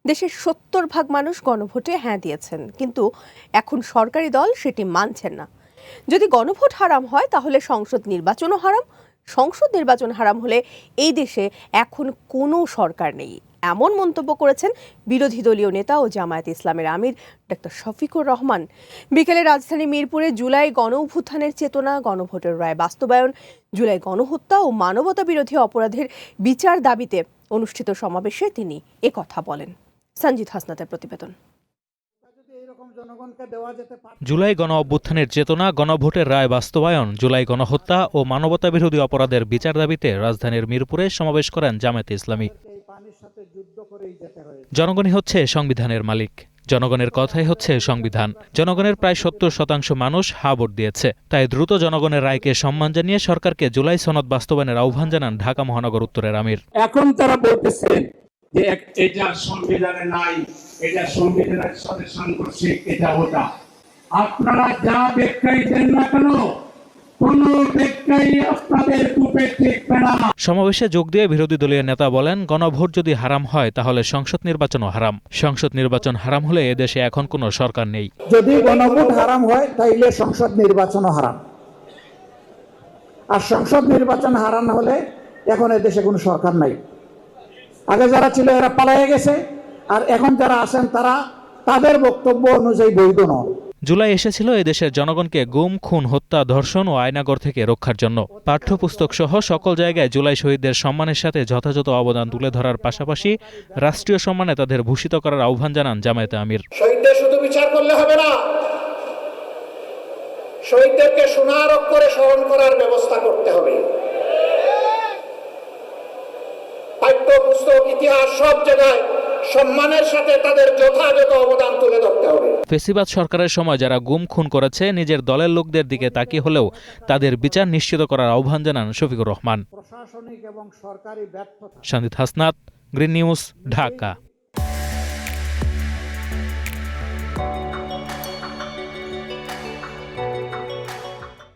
দেশের ৭০% মানুষ গণভোটে হ্যাঁ দিয়েছেন, কিন্তু এখন সরকারি দল সেটি মানছেন না। যদি গণভোট হারাম হয় তাহলে সংসদ নির্বাচনও হারাম। সংসদ নির্বাচন হারাম হলে এই দেশে এখন কোনো সরকার নেই, এমন মন্তব্য করেছেন বিরোধী দলীয় নেতা ও জামায়াতে ইসলামের আমির ডক্টর শফিকুর রহমান। বিকেলে রাজধানী মিরপুরে জুলাই গণঅভ্যুত্থানের চেতনা, গণভোটের রায় বাস্তবায়ন, জুলাই গণহত্যা ও মানবতা বিরোধী অপরাধের বিচার দাবিতে অনুষ্ঠিত সমাবেশে তিনি একথা বলেন। সঞ্জিত হাসনাতের প্রতিবেদন। জুলাই গণঅভ্যুত্থানের চেতনা, গণভোটের রায় বাস্তবায়ন, জুলাই গণহত্যা ও মানবতা বিরোধী অপরাধের বিচার দাবিতে রাজধানীর মিরপুরে সমাবেশ করেন জামায়াতে ইসলামী। জনগণই হচ্ছে সংবিধানের মালিক, জনগণের কথাই হচ্ছে সংবিধান। জনগণের প্রায় ৭০% মানুষ হ্যাঁ ভোট দিয়েছে। তাই দ্রুত জনগণের রায়কে সম্মান জানিয়ে সরকারকে জুলাই সনদ বাস্তবায়নের আহ্বান জানান ঢাকা মহানগর উত্তরের আমির। এখন তারা বলতেছেন যে এটা সংবিধানে নাই, এটা সংবিধানের সাথে সাংঘর্ষিক, এটা ওটা। আপনারা যা ব্যাখ্যাই দেন না কেন, কোন ব্যাখ্যাই আপনাদের কূপে টিকবে না। সমাবেশে যোগ দিয়ে বিরোধী দলীয় নেতা বলেন, গণভোট যদি হারাম হয় তাহলে সংসদ নির্বাচনও হারাম। সংসদ নির্বাচন হারাম হলে এদেশে এখন কোনো সরকার নেই। যদি গণভোট হারাম হয় তাইলে সংসদ নির্বাচনও হারাম, আর সংসদ নির্বাচন হারাম হলে এখন এদেশে কোনো সরকার নাই। আগে যারা ছিল এরা পালিয়ে গেছে, আর এখন যারা আছেন তারা তাদের বক্তব্য অনুযায়ী বৈধ নয়। জুলাই এসেছিল এদেশের জনগণকে গুম, খুন, হত্যা, ধর্ষণ ও আয়নাগর থেকে রক্ষার জন্য। পাঠ্যপুস্তক সহ সকল জায়গায় জুলাই শহীদদের সম্মানের সাথে যথাযথ অবদান তুলে ধরার পাশাপাশি রাষ্ট্রীয় সম্মানে তাদের ভূষিত করার আহ্বান জানান জামায়াতে আমির। শহীদদের শুধু বিচার করলে হবে না, শহীদদেরকে সোনার অক্ষরে স্মরণ করার ব্যবস্থা করতে হবে। পাঠ্যপুস্তক, ইতিহাস সব জায়গায় সম্মানের সাথে তাদের যথাযথ অবদান তুলে ধরতে হবে। ফেসিবাদ সরকারের সময় যারা গুম, খুন করেছে নিজের দলের লোকদের দিকে তাকিয়ে হলেও তাদের বিচার নিশ্চিত করার আহ্বান জানান শফিকুর রহমান। প্রশাসনিক এবং সরকারি ব্যর্থতা। Sanjit Hasnat, green news, Dhaka.